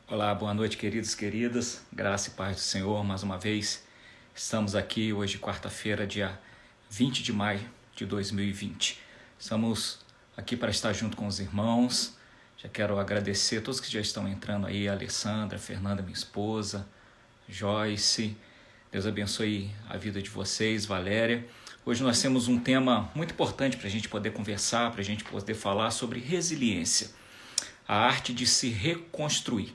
Olá, boa noite, queridos e queridas. Graça e paz do Senhor, mais uma vez. Estamos aqui hoje, quarta-feira, dia 20 de maio de 2020. Estamos aqui para estar junto com os irmãos. Já quero agradecer a todos que já estão entrando aí, a Alessandra, a Fernanda, minha esposa, Joyce. Deus abençoe a vida de vocês, Valéria. Hoje nós temos um tema muito importante para a gente poder conversar, para a gente poder falar sobre resiliência, a arte de se reconstruir.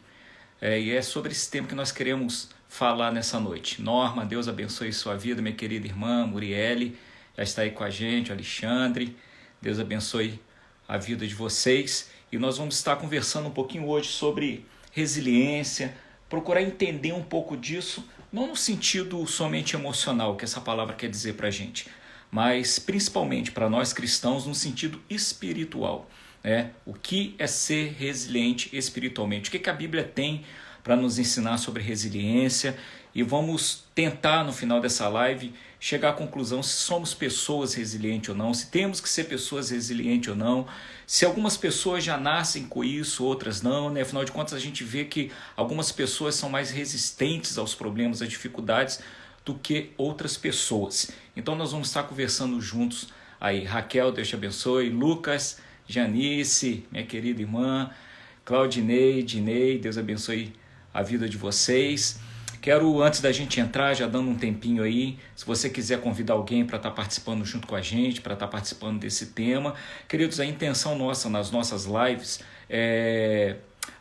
E é sobre esse tema que nós queremos falar nessa noite. Norma, Deus abençoe sua vida, minha querida irmã Muriele, já está aí com a gente, Alexandre, Deus abençoe a vida de vocês. E nós vamos estar conversando um pouquinho hoje sobre resiliência, procurar entender um pouco disso, não no sentido somente emocional, que essa palavra quer dizer para a gente, mas principalmente para nós cristãos no sentido espiritual. O que é ser resiliente espiritualmente? O que a Bíblia tem para nos ensinar sobre resiliência? E vamos tentar no final dessa live chegar à conclusão se somos pessoas resilientes ou não, se temos que ser pessoas resilientes ou não, se algumas pessoas já nascem com isso, outras não, né? Afinal de contas a gente vê que algumas pessoas são mais resistentes aos problemas, às dificuldades do que outras pessoas. Então nós vamos estar conversando juntos aí. Raquel, Deus te abençoe. Lucas, Janice, minha querida irmã, Claudinei, Dinei, Deus abençoe a vida de vocês. Quero, antes da gente entrar, já dando um tempinho aí, se você quiser convidar alguém para estar participando junto com a gente, para estar participando desse tema. Queridos, a intenção nossa nas nossas lives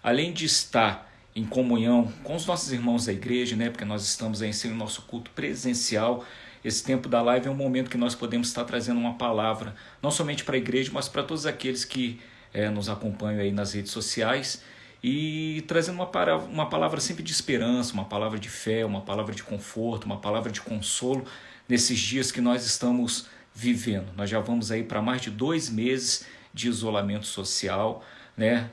além de estar em comunhão com os nossos irmãos da igreja, né, porque nós estamos aí em nosso culto presencial. Esse tempo da live é um momento que nós podemos estar trazendo uma palavra, não somente para a igreja, mas para todos aqueles que nos acompanham aí nas redes sociais, e trazendo uma palavra sempre de esperança, uma palavra de fé, uma palavra de conforto, uma palavra de consolo nesses dias que nós estamos vivendo. Nós já vamos aí para mais de 2 meses de isolamento social, né?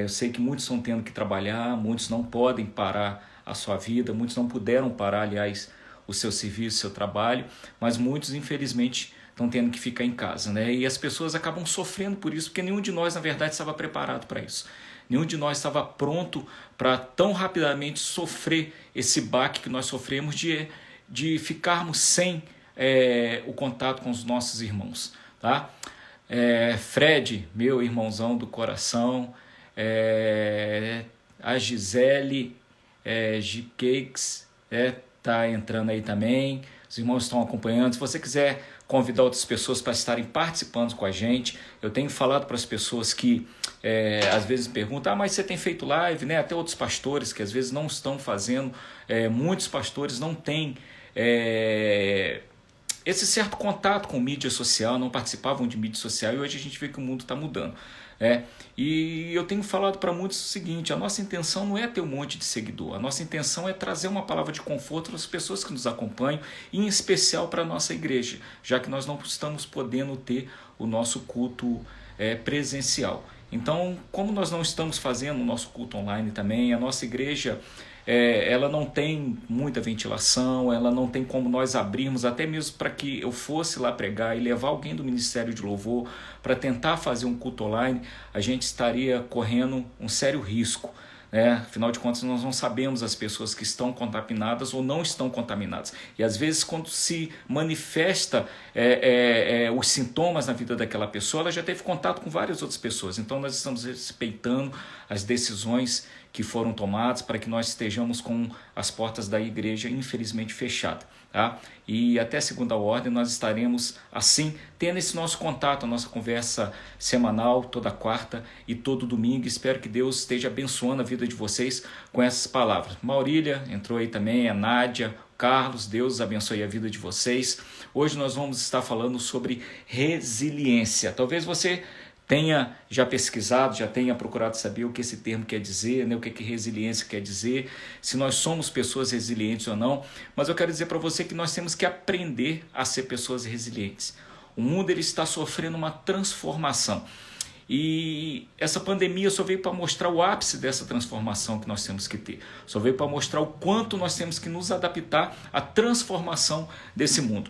Eu sei que muitos estão tendo que trabalhar, muitos não podem parar a sua vida, muitos não puderam parar, aliás, o seu serviço, o seu trabalho, mas muitos, infelizmente, estão tendo que ficar em casa, né? E as pessoas acabam sofrendo por isso, porque nenhum de nós, na verdade, estava preparado para isso. Nenhum de nós estava pronto para tão rapidamente sofrer esse baque que nós sofremos de ficarmos sem o contato com os nossos irmãos, tá? Fred, meu irmãozão do coração, a Gisele, G-Cakes, está entrando aí também, os irmãos estão acompanhando. Se você quiser convidar outras pessoas para estarem participando com a gente, eu tenho falado para as pessoas que às vezes perguntam, mas você tem feito live, né? Até outros pastores que às vezes não estão fazendo, muitos pastores não têm esse certo contato com mídia social, não participavam de mídia social, e hoje a gente vê que o mundo está mudando. E eu tenho falado para muitos o seguinte: a nossa intenção não é ter um monte de seguidor, a nossa intenção é trazer uma palavra de conforto para as pessoas que nos acompanham, e em especial para a nossa igreja, já que nós não estamos podendo ter o nosso culto presencial. Então, como nós não estamos fazendo o nosso culto online também, a nossa igreja ela não tem muita ventilação, ela não tem como nós abrirmos, até mesmo para que eu fosse lá pregar e levar alguém do Ministério de Louvor para tentar fazer um culto online, a gente estaria correndo um sério risco. Afinal de contas, nós não sabemos as pessoas que estão contaminadas ou não estão contaminadas. E às vezes, quando se manifesta os sintomas na vida daquela pessoa, ela já teve contato com várias outras pessoas. Então nós estamos respeitando as decisões que foram tomadas para que nós estejamos com as portas da igreja infelizmente fechadas. E até segunda ordem nós estaremos assim, tendo esse nosso contato, a nossa conversa semanal, toda quarta e todo domingo. Espero que Deus esteja abençoando a vida de vocês com essas palavras. Maurília entrou aí também, a Nádia, Carlos, Deus abençoe a vida de vocês. Hoje nós vamos estar falando sobre resiliência. Talvez você tenha já pesquisado, já tenha procurado saber o que esse termo quer dizer, o que resiliência quer dizer, se nós somos pessoas resilientes ou não. Mas eu quero dizer para você que nós temos que aprender a ser pessoas resilientes. O mundo ele está sofrendo uma transformação. E essa pandemia só veio para mostrar o ápice dessa transformação que nós temos que ter. Só veio para mostrar o quanto nós temos que nos adaptar à transformação desse mundo.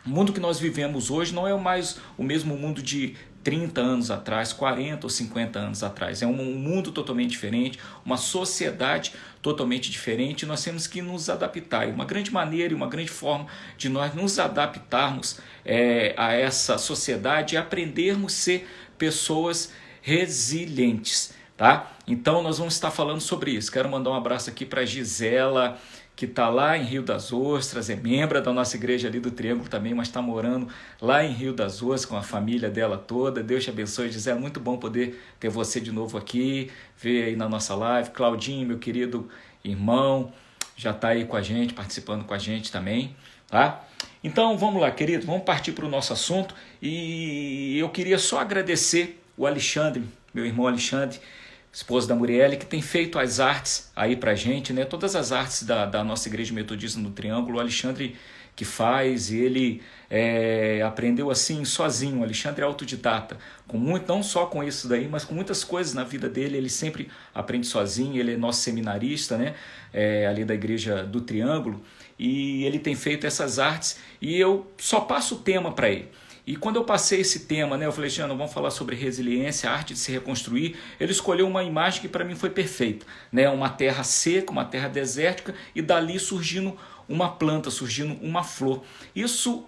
O mundo que nós vivemos hoje não é mais o mesmo mundo de 30 anos atrás, 40 ou 50 anos atrás. É um mundo totalmente diferente, uma sociedade totalmente diferente, e nós temos que nos adaptar. E uma grande maneira e uma grande forma de nós nos adaptarmos a essa sociedade é aprendermos a ser pessoas resilientes, tá? Então nós vamos estar falando sobre isso. Quero mandar um abraço aqui para Gisela, que está lá em Rio das Ostras, é membro da nossa igreja ali do Triângulo também, mas está morando lá em Rio das Ostras com a família dela toda. Deus te abençoe, Gisela, muito bom poder ter você de novo aqui, ver aí na nossa live. Claudinho, meu querido irmão, já está aí com a gente, participando com a gente também, tá? Então vamos lá, querido, vamos partir para o nosso assunto, e eu queria só agradecer o Alexandre, meu irmão Alexandre, esposo da Muriele, que tem feito as artes aí pra gente, né? Todas as artes da nossa igreja metodista no Triângulo, o Alexandre que faz, e ele aprendeu assim sozinho. O Alexandre é autodidata, com muito, não só com isso daí, mas com muitas coisas na vida dele, ele sempre aprende sozinho. Ele é nosso seminarista, né? Ali da igreja do Triângulo, e ele tem feito essas artes, e eu só passo o tema para ele. E quando eu passei esse tema, né, eu falei, Tiano, vamos falar sobre resiliência, a arte de se reconstruir. Ele escolheu uma imagem que para mim foi perfeita, né? Uma terra seca, uma terra desértica, e dali surgindo uma planta, surgindo uma flor. Isso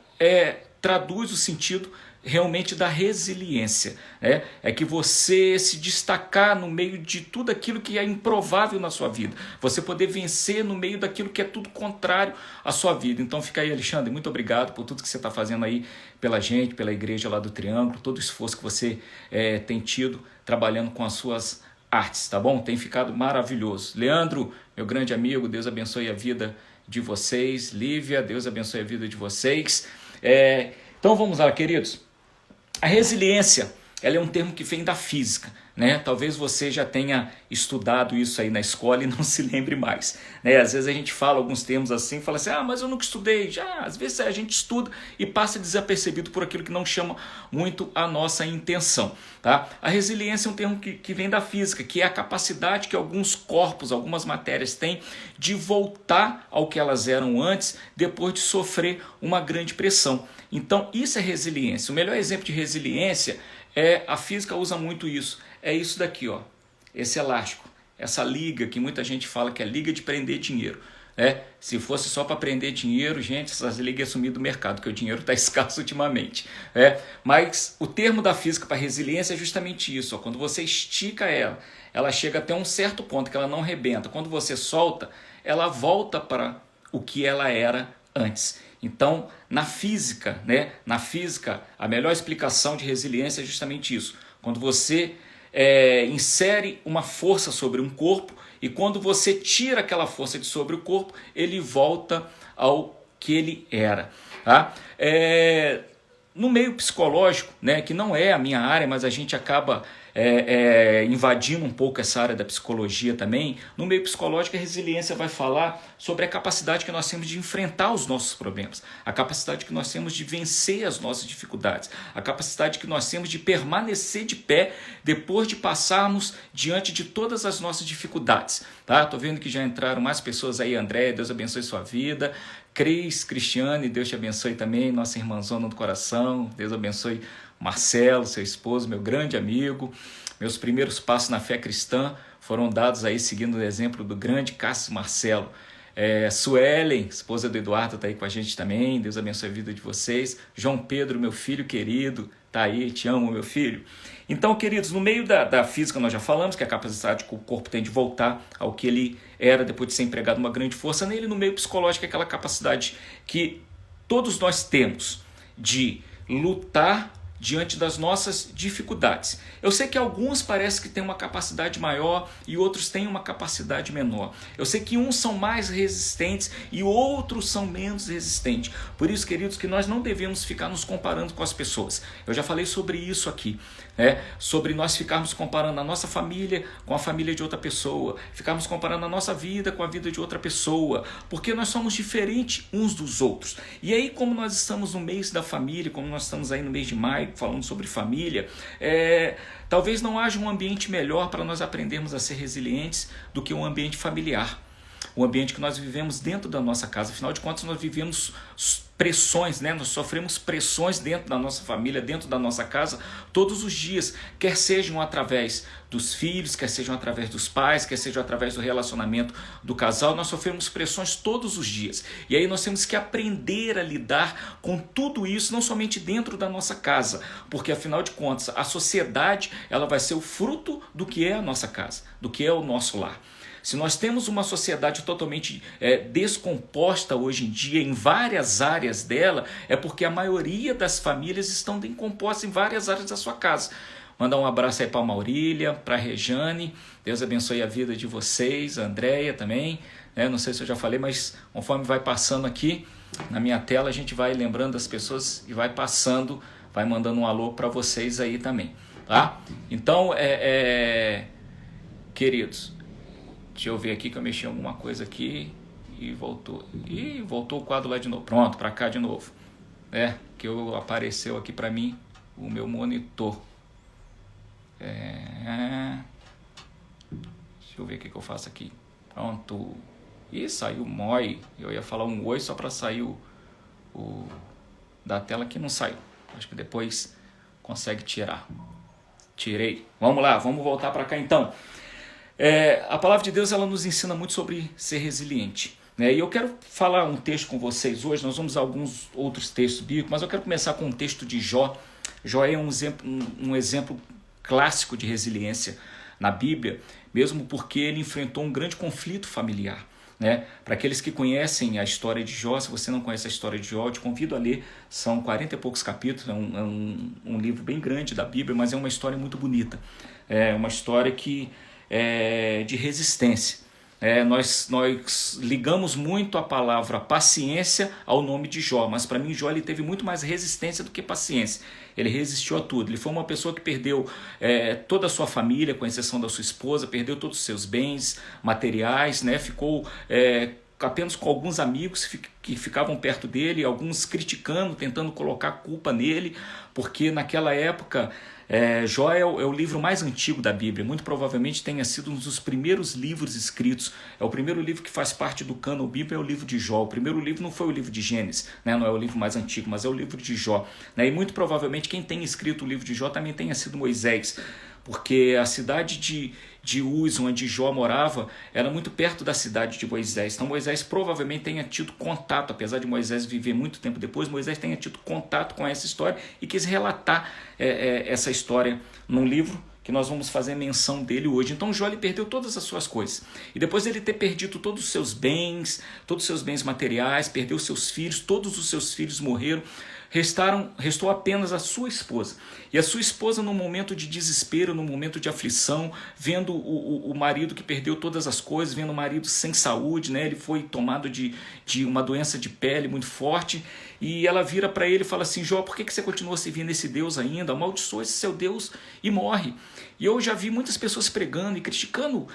traduz o sentido realmente da resiliência, né? É que você se destacar no meio de tudo aquilo que é improvável na sua vida, você poder vencer no meio daquilo que é tudo contrário à sua vida. Então fica aí, Alexandre, muito obrigado por tudo que você está fazendo aí pela gente, pela igreja lá do Triângulo, todo o esforço que você tem tido trabalhando com as suas artes, tá bom? Tem ficado maravilhoso. Leandro, meu grande amigo, Deus abençoe a vida de vocês. Lívia, Deus abençoe a vida de vocês. Então vamos lá, queridos. A resiliência, ela é um termo que vem da física, né? Talvez você já tenha estudado isso aí na escola e não se lembre mais, né? Às vezes a gente fala alguns termos assim, fala assim, mas eu nunca estudei. Já, às vezes a gente estuda e passa desapercebido por aquilo que não chama muito a nossa intenção, tá? A resiliência é um termo que vem da física, que é a capacidade que alguns corpos, algumas matérias têm de voltar ao que elas eram antes, depois de sofrer uma grande pressão. Então isso é resiliência. O melhor exemplo de resiliência a física usa muito isso. É isso daqui, ó, esse elástico, essa liga que muita gente fala que é liga de prender dinheiro. Se fosse só para prender dinheiro, gente, essas ligas iam sumir do mercado, porque o dinheiro está escasso ultimamente. Mas o termo da física para resiliência é justamente isso. Ó, quando você estica ela chega até um certo ponto que ela não rebenta. Quando você solta, ela volta para o que ela era antes. Então, na física, a melhor explicação de resiliência é justamente isso. Quando você insere uma força sobre um corpo, e quando você tira aquela força de sobre o corpo, ele volta ao que ele era. Tá? No meio psicológico, né, que não é a minha área, mas a gente acaba invadindo um pouco essa área da psicologia também. No meio psicológico, a resiliência vai falar sobre a capacidade que nós temos de enfrentar os nossos problemas, a capacidade que nós temos de vencer as nossas dificuldades, a capacidade que nós temos de permanecer de pé depois de passarmos diante de todas as nossas dificuldades. Tá? Tô vendo que já entraram mais pessoas aí. André, Deus abençoe sua vida. Cris, Cristiane, Deus te abençoe também, nossa irmãzona do coração. Deus abençoe Marcelo, seu esposo, meu grande amigo. Meus primeiros passos na fé cristã foram dados aí seguindo o exemplo do grande Cássio Marcelo. Suelen, esposa do Eduardo, está aí com a gente também. Deus abençoe a vida de vocês. João Pedro, meu filho querido, está aí, te amo, meu filho. Então, queridos, no meio da física nós já falamos que a capacidade que o corpo tem de voltar ao que ele era depois de ser empregado uma grande força nele. No meio psicológico é aquela capacidade que todos nós temos de lutar diante das nossas dificuldades. Eu sei que alguns parecem que têm uma capacidade maior e outros têm uma capacidade menor. Eu sei que uns são mais resistentes e outros são menos resistentes. Por isso, queridos, que nós não devemos ficar nos comparando com as pessoas. Eu já falei sobre isso aqui, sobre nós ficarmos comparando a nossa família com a família de outra pessoa, ficarmos comparando a nossa vida com a vida de outra pessoa, porque nós somos diferentes uns dos outros. E aí, como nós estamos no mês da família, como nós estamos aí no mês de maio, falando sobre família, talvez não haja um ambiente melhor para nós aprendermos a ser resilientes do que um ambiente familiar, o ambiente que nós vivemos dentro da nossa casa. Afinal de contas, nós vivemos pressões, né? Nós sofremos pressões dentro da nossa família, dentro da nossa casa, todos os dias, quer sejam através dos filhos, quer sejam através dos pais, quer sejam através do relacionamento do casal, nós sofremos pressões todos os dias. E aí nós temos que aprender a lidar com tudo isso, não somente dentro da nossa casa, porque afinal de contas, a sociedade, ela vai ser o fruto do que é a nossa casa, do que é o nosso lar. Se nós temos uma sociedade totalmente descomposta hoje em dia, em várias áreas dela, é porque a maioria das famílias estão decompostas em várias áreas da sua casa. Mandar um abraço aí para a Maurília, para a Rejane, Deus abençoe a vida de vocês, a Andréia também, não sei se eu já falei, mas conforme vai passando aqui na minha tela, a gente vai lembrando das pessoas e vai passando, vai mandando um alô para vocês aí também, tá? Então, queridos, deixa eu ver aqui que eu mexi em alguma coisa aqui e voltou. E voltou o quadro lá de novo. Pronto, para cá de novo. Que apareceu aqui para mim o meu monitor. Deixa eu ver o que eu faço aqui. Pronto. Ih, saiu mói. Eu ia falar um oi só para sair o da tela que não saiu. Acho que depois consegue tirar. Tirei. Vamos lá, vamos voltar para cá então. A palavra de Deus, ela nos ensina muito sobre ser resiliente, né? E eu quero falar um texto com vocês hoje. Nós vamos a alguns outros textos bíblicos, mas eu quero começar com um texto de Jó. Jó é um exemplo clássico de resiliência na Bíblia, mesmo porque ele enfrentou um grande conflito familiar, né? Para aqueles que conhecem a história de Jó, se você não conhece a história de Jó, eu te convido a ler. São 40 e poucos capítulos, é um livro bem grande da Bíblia, mas é uma história muito bonita. É uma história de resistência. Nós ligamos muito a palavra paciência ao nome de Jó, mas para mim Jó ele teve muito mais resistência do que paciência. Ele resistiu a tudo. Ele foi uma pessoa que perdeu toda a sua família, com exceção da sua esposa, perdeu todos os seus bens materiais, né? Ficou apenas com alguns amigos que ficavam perto dele, alguns criticando, tentando colocar culpa nele, porque naquela época Jó é o livro mais antigo da Bíblia, muito provavelmente tenha sido um dos primeiros livros escritos. É o primeiro livro que faz parte do cânon bíblico, é o livro de Jó. O primeiro livro não foi o livro de Gênesis, né? Não é o livro mais antigo, mas é o livro de Jó, né? E muito provavelmente quem tem escrito o livro de Jó também tenha sido Moisés, porque a cidade de Uz, onde Jó morava, era muito perto da cidade de Moisés. Então Moisés provavelmente tenha tido contato, apesar de Moisés viver muito tempo depois, Moisés tenha tido contato com essa história e quis relatar essa história num livro que nós vamos fazer menção dele hoje. Então Jó ele perdeu todas as suas coisas. E depois ele ter perdido todos os seus bens materiais, perdeu seus filhos, todos os seus filhos morreram, restou apenas a sua esposa. E a sua esposa, num momento de desespero, num momento de aflição, vendo o marido que perdeu todas as coisas, vendo o marido sem saúde, né? Ele foi tomado de uma doença de pele muito forte, e ela vira para ele e fala assim: Jó, por que você continua servindo esse Deus ainda? Amaldiçoa esse seu Deus e morre. E eu já vi muitas pessoas pregando e criticando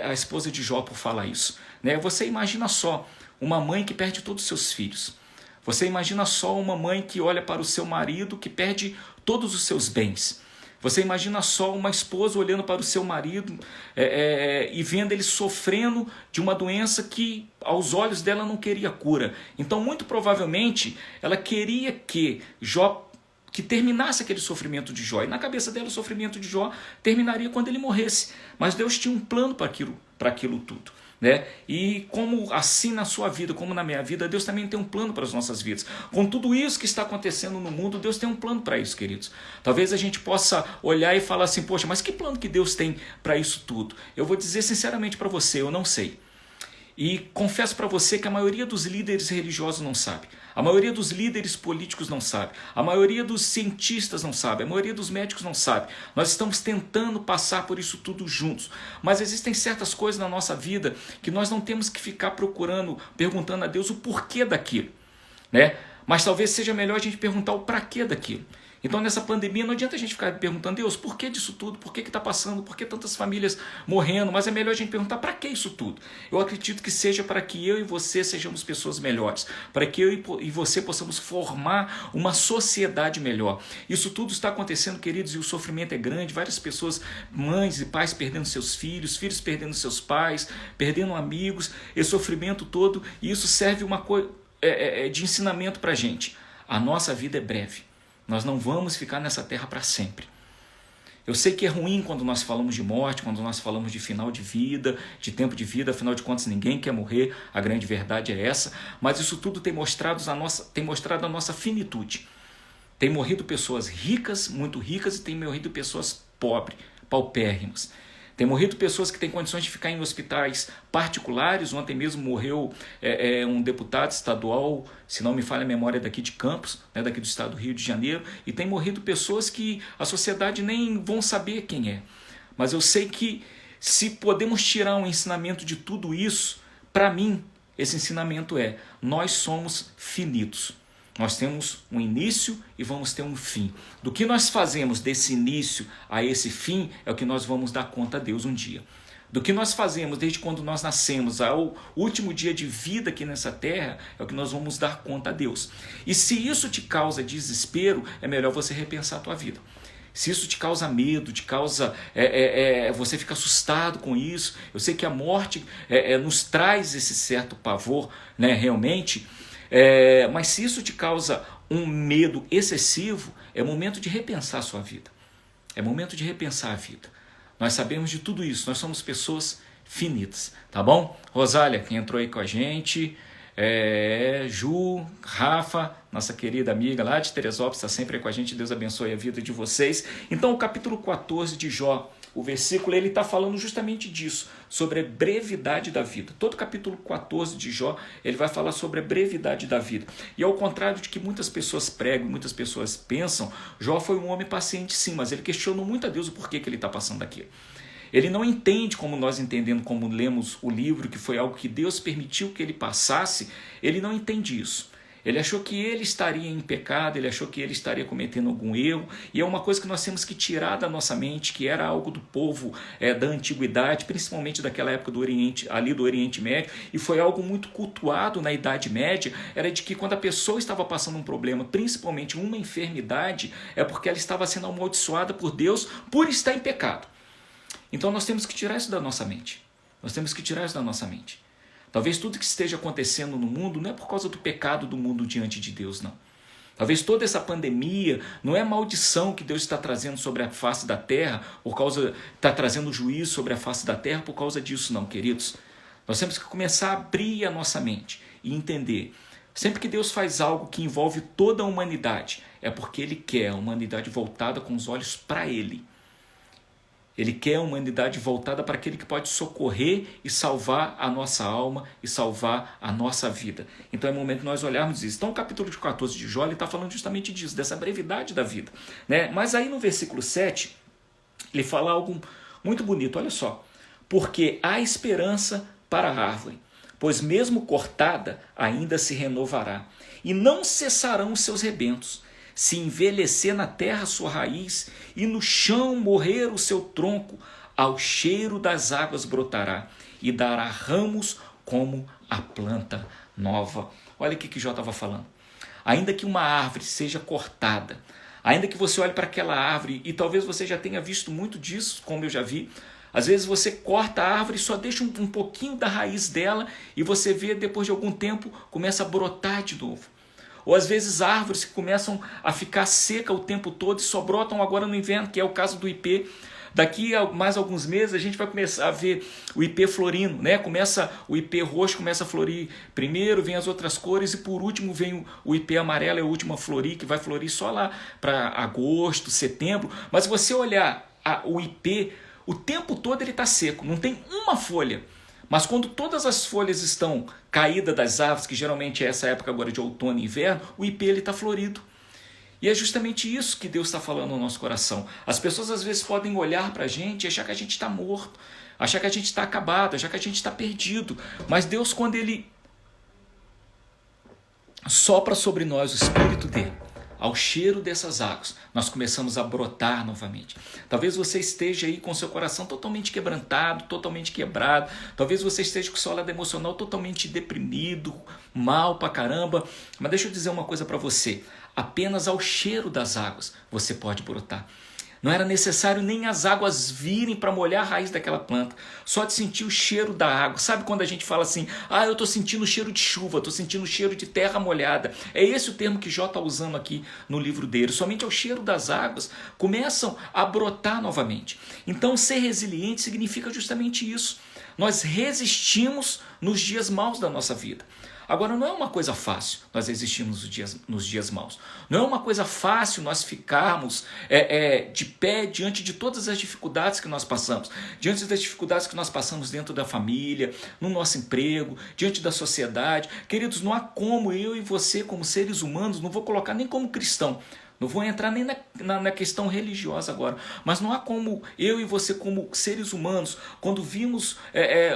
a esposa de Jó por falar isso, né? Você imagina só, uma mãe que perde todos os seus filhos. Você imagina só uma mãe que olha para o seu marido que perde todos os seus bens. Você imagina só uma esposa olhando para o seu marido e vendo ele sofrendo de uma doença que aos olhos dela não queria cura. Então muito provavelmente ela queria que terminasse aquele sofrimento de Jó. E na cabeça dela o sofrimento de Jó terminaria quando ele morresse. Mas Deus tinha um plano para aquilo tudo, né? E como assim na sua vida, como na minha vida, Deus também tem um plano para as nossas vidas. Com tudo isso que está acontecendo no mundo, Deus tem um plano para isso, queridos. Talvez a gente possa olhar e falar assim: poxa, mas que plano que Deus tem para isso tudo? Eu vou dizer sinceramente para você, eu não sei. E confesso para você que a maioria dos líderes religiosos não sabe. A maioria dos líderes políticos não sabe. A maioria dos cientistas não sabe. A maioria dos médicos não sabe. Nós estamos tentando passar por isso tudo juntos. Mas existem certas coisas na nossa vida que nós não temos que ficar perguntando a Deus o porquê daquilo, né? Mas talvez seja melhor a gente perguntar o para quê daquilo. Então nessa pandemia não adianta a gente ficar perguntando: Deus, por que disso tudo? Por que está passando? Por que tantas famílias morrendo? Mas é melhor a gente perguntar: para que isso tudo? Eu acredito que seja para que eu e você sejamos pessoas melhores, para que eu e você possamos formar uma sociedade melhor. Isso tudo está acontecendo, queridos, e o sofrimento é grande. Várias pessoas, mães e pais perdendo seus filhos, filhos perdendo seus pais, perdendo amigos, esse sofrimento todo. E isso serve uma coisa... de ensinamento para a gente. A nossa vida é breve. Nós não vamos ficar nessa terra para sempre. Eu sei que é ruim quando nós falamos de morte, quando nós falamos de final de vida, de tempo de vida, afinal de contas ninguém quer morrer, a grande verdade é essa, mas isso tudo tem mostrado a nossa finitude. Tem morrido pessoas ricas, muito ricas, e tem morrido pessoas pobres, paupérrimas. Tem morrido pessoas que têm condições de ficar em hospitais particulares. Ontem mesmo morreu um deputado estadual, se não me falha a memória, daqui de Campos, né, daqui do estado do Rio de Janeiro. E tem morrido pessoas que a sociedade nem vão saber quem é. Mas eu sei que se podemos tirar um ensinamento de tudo isso, para mim, esse ensinamento é: nós somos finitos. Nós temos um início e vamos ter um fim. Do que nós fazemos desse início a esse fim é o que nós vamos dar conta a Deus um dia. Do que nós fazemos desde quando nós nascemos ao último dia de vida aqui nessa terra é o que nós vamos dar conta a Deus. E se isso te causa desespero, é melhor você repensar a tua vida. Se isso te causa medo, você fica assustado com isso, eu sei que a morte nos traz esse certo pavor, né, realmente. Mas se isso te causa um medo excessivo, é momento de repensar a sua vida. É momento de repensar a vida. Nós sabemos de tudo isso, nós somos pessoas finitas, tá bom? Rosália, que entrou aí com a gente, Ju, Rafa, nossa querida amiga lá de Teresópolis, está sempre aí com a gente, Deus abençoe a vida de vocês. Então o capítulo 14 de Jó, o versículo, ele está falando justamente disso, sobre a brevidade da vida. Todo o capítulo 14 de Jó, ele vai falar sobre a brevidade da vida. E ao contrário de que muitas pessoas pregam, muitas pessoas pensam, Jó foi um homem paciente sim, mas ele questionou muito a Deus o porquê que ele está passando aquilo. Ele não entende como nós entendemos, como lemos o livro, que foi algo que Deus permitiu que ele passasse, ele não entende isso. Ele achou que ele estaria em pecado, ele achou que ele estaria cometendo algum erro, e é uma coisa que nós temos que tirar da nossa mente, que era algo do povo da antiguidade, principalmente daquela época do Oriente, ali do Oriente Médio, e foi algo muito cultuado na Idade Média, era de que quando a pessoa estava passando um problema, principalmente uma enfermidade, é porque ela estava sendo amaldiçoada por Deus por estar em pecado. Então nós temos que tirar isso da nossa mente. Nós temos que tirar isso da nossa mente. Talvez tudo que esteja acontecendo no mundo não é por causa do pecado do mundo diante de Deus, não. Talvez toda essa pandemia não é maldição que Deus está trazendo sobre a face da terra, está trazendo juízo sobre a face da terra por causa disso, não, queridos. Nós temos que começar a abrir a nossa mente e entender. Sempre que Deus faz algo que envolve toda a humanidade, é porque Ele quer a humanidade voltada com os olhos para Ele. Ele quer a humanidade voltada para aquele que pode socorrer e salvar a nossa alma e salvar a nossa vida. Então é momento de nós olharmos isso. Então o capítulo 14 de Jó, ele está falando justamente disso, dessa brevidade da vida, né? Mas aí no versículo 7, ele fala algo muito bonito, olha só. Porque há esperança para a árvore, pois mesmo cortada ainda se renovará, e não cessarão os seus rebentos. Se envelhecer na terra sua raiz, e no chão morrer o seu tronco, ao cheiro das águas brotará, e dará ramos como a planta nova. Olha o que Jó estava falando. Ainda que uma árvore seja cortada, ainda que você olhe para aquela árvore, e talvez você já tenha visto muito disso, como eu já vi, às vezes você corta a árvore e só deixa um pouquinho da raiz dela, e você vê depois de algum tempo, começa a brotar de novo. Ou às vezes árvores que começam a ficar seca o tempo todo e só brotam agora no inverno, que é o caso do ipê. Daqui a mais alguns meses a gente vai começar a ver o ipê florindo, né? O ipê roxo começa a florir primeiro, vem as outras cores e por último vem o ipê amarelo, é o último a florir, que vai florir só lá para agosto, setembro. Mas se você olhar o ipê, o tempo todo ele está seco, não tem uma folha. Mas quando todas as folhas estão caídas das árvores, que geralmente é essa época agora de outono e inverno, o ipê está florido. E é justamente isso que Deus está falando no nosso coração. As pessoas às vezes podem olhar para a gente e achar que a gente está morto, achar que a gente está acabado, achar que a gente está perdido. Mas Deus, quando Ele sopra sobre nós o Espírito dele, ao cheiro dessas águas, nós começamos a brotar novamente. Talvez você esteja aí com seu coração totalmente quebrantado, totalmente quebrado. Talvez você esteja com seu lado emocional totalmente deprimido, mal pra caramba. Mas deixa eu dizer uma coisa para você. Apenas ao cheiro das águas você pode brotar. Não era necessário nem as águas virem para molhar a raiz daquela planta. Só de sentir o cheiro da água. Sabe quando a gente fala assim, eu estou sentindo o cheiro de chuva, estou sentindo o cheiro de terra molhada. É esse o termo que Jó está usando aqui no livro dele. Somente ao cheiro das águas começam a brotar novamente. Então ser resiliente significa justamente isso. Nós resistimos nos dias maus da nossa vida. Agora, não é uma coisa fácil nós resistirmos nos dias maus. Não é uma coisa fácil nós ficarmos de pé diante de todas as dificuldades que nós passamos. Diante das dificuldades que nós passamos dentro da família, no nosso emprego, diante da sociedade. Queridos, não há como eu e você, como seres humanos, não vou colocar nem como cristão, não vou entrar nem na questão religiosa agora, mas não há como eu e você, como seres humanos, quando vimos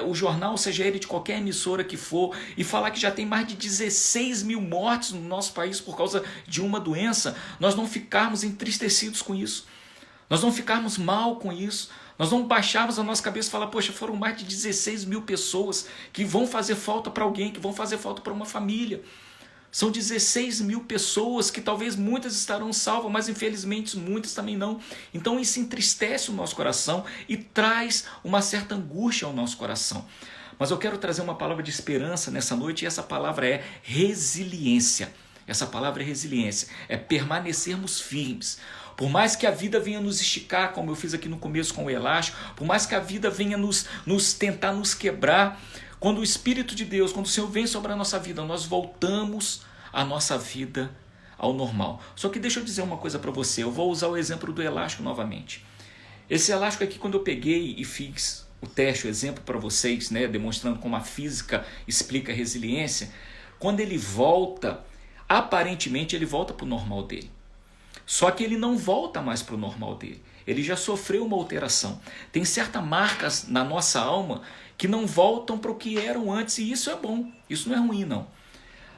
o jornal, seja ele de qualquer emissora que for, e falar que já tem mais de 16 mil mortes no nosso país por causa de uma doença, nós não ficarmos entristecidos com isso, nós não ficarmos mal com isso, nós não baixarmos a nossa cabeça e falar, poxa, foram mais de 16 mil pessoas que vão fazer falta para alguém, que vão fazer falta para uma família. São 16 mil pessoas que talvez muitas estarão salvas, mas infelizmente muitas também não. Então isso entristece o nosso coração e traz uma certa angústia ao nosso coração. Mas eu quero trazer uma palavra de esperança nessa noite e essa palavra é resiliência. Essa palavra é resiliência, é permanecermos firmes. Por mais que a vida venha nos esticar, como eu fiz aqui no começo com o elástico, por mais que a vida venha tentar nos quebrar, quando o Espírito de Deus, quando o Senhor vem sobre a nossa vida, nós voltamos a nossa vida ao normal. Só que deixa eu dizer uma coisa para você, eu vou usar o exemplo do elástico novamente. Esse elástico aqui, quando eu peguei e fiz o teste, o exemplo para vocês, demonstrando como a física explica a resiliência, quando ele volta, aparentemente ele volta para o normal dele. Só que ele não volta mais para o normal dele. Ele já sofreu uma alteração. Tem certas marcas na nossa alma que não voltam para o que eram antes, e isso é bom, isso não é ruim não.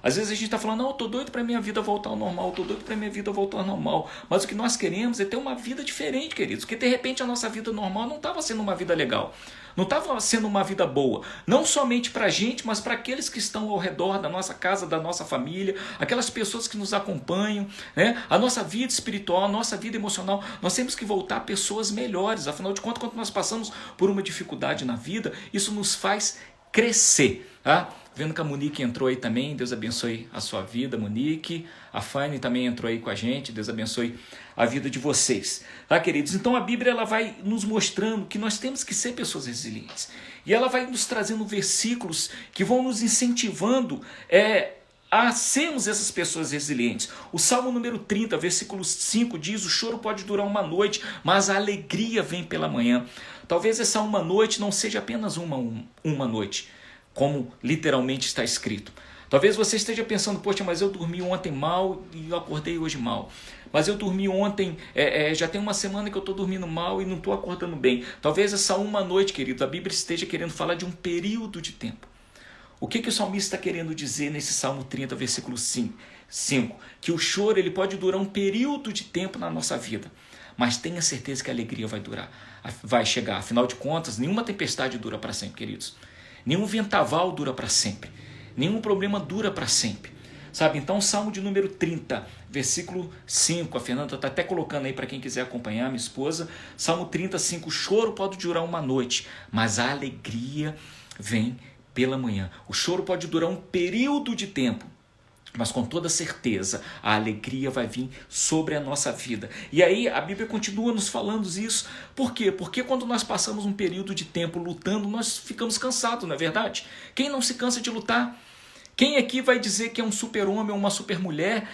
Às vezes a gente está falando, não, eu estou doido para a minha vida voltar ao normal, estou doido para a minha vida voltar ao normal, mas o que nós queremos é ter uma vida diferente, queridos, porque de repente a nossa vida normal não estava sendo uma vida legal, não estava sendo uma vida boa, não somente para a gente, mas para aqueles que estão ao redor da nossa casa, da nossa família, aquelas pessoas que nos acompanham, a nossa vida espiritual, a nossa vida emocional, nós temos que voltar a pessoas melhores, afinal de contas, quando nós passamos por uma dificuldade na vida, isso nos faz crescer, tá? Vendo que a Monique entrou aí também, Deus abençoe a sua vida, Monique. A Fanny também entrou aí com a gente, Deus abençoe a vida de vocês. Tá, queridos? Então a Bíblia ela vai nos mostrando que nós temos que ser pessoas resilientes. E ela vai nos trazendo versículos que vão nos incentivando a sermos essas pessoas resilientes. O Salmo número 30, versículo 5 diz, o choro pode durar uma noite, mas a alegria vem pela manhã. Talvez essa uma noite não seja apenas uma noite, como literalmente está escrito. Talvez você esteja pensando, poxa, mas eu dormi ontem mal e eu acordei hoje mal. Mas eu dormi ontem, já tem uma semana que eu estou dormindo mal e não estou acordando bem. Talvez essa uma noite, querido, a Bíblia esteja querendo falar de um período de tempo. O que o salmista está querendo dizer nesse Salmo 30, versículo 5? Que o choro ele pode durar um período de tempo na nossa vida, mas tenha certeza que a alegria vai chegar. Afinal de contas, nenhuma tempestade dura para sempre, queridos. Nenhum vendaval dura para sempre. Nenhum problema dura para sempre. Sabe? Então, o Salmo de número 30, versículo 5. A Fernanda está até colocando aí para quem quiser acompanhar, minha esposa. Salmo 35. O choro pode durar uma noite, mas a alegria vem pela manhã. O choro pode durar um período de tempo, mas com toda certeza a alegria vai vir sobre a nossa vida. E aí a Bíblia continua nos falando isso. Por quê? Porque quando nós passamos um período de tempo lutando, nós ficamos cansados, não é verdade? Quem não se cansa de lutar? Quem aqui vai dizer que é um super-homem ou uma super-mulher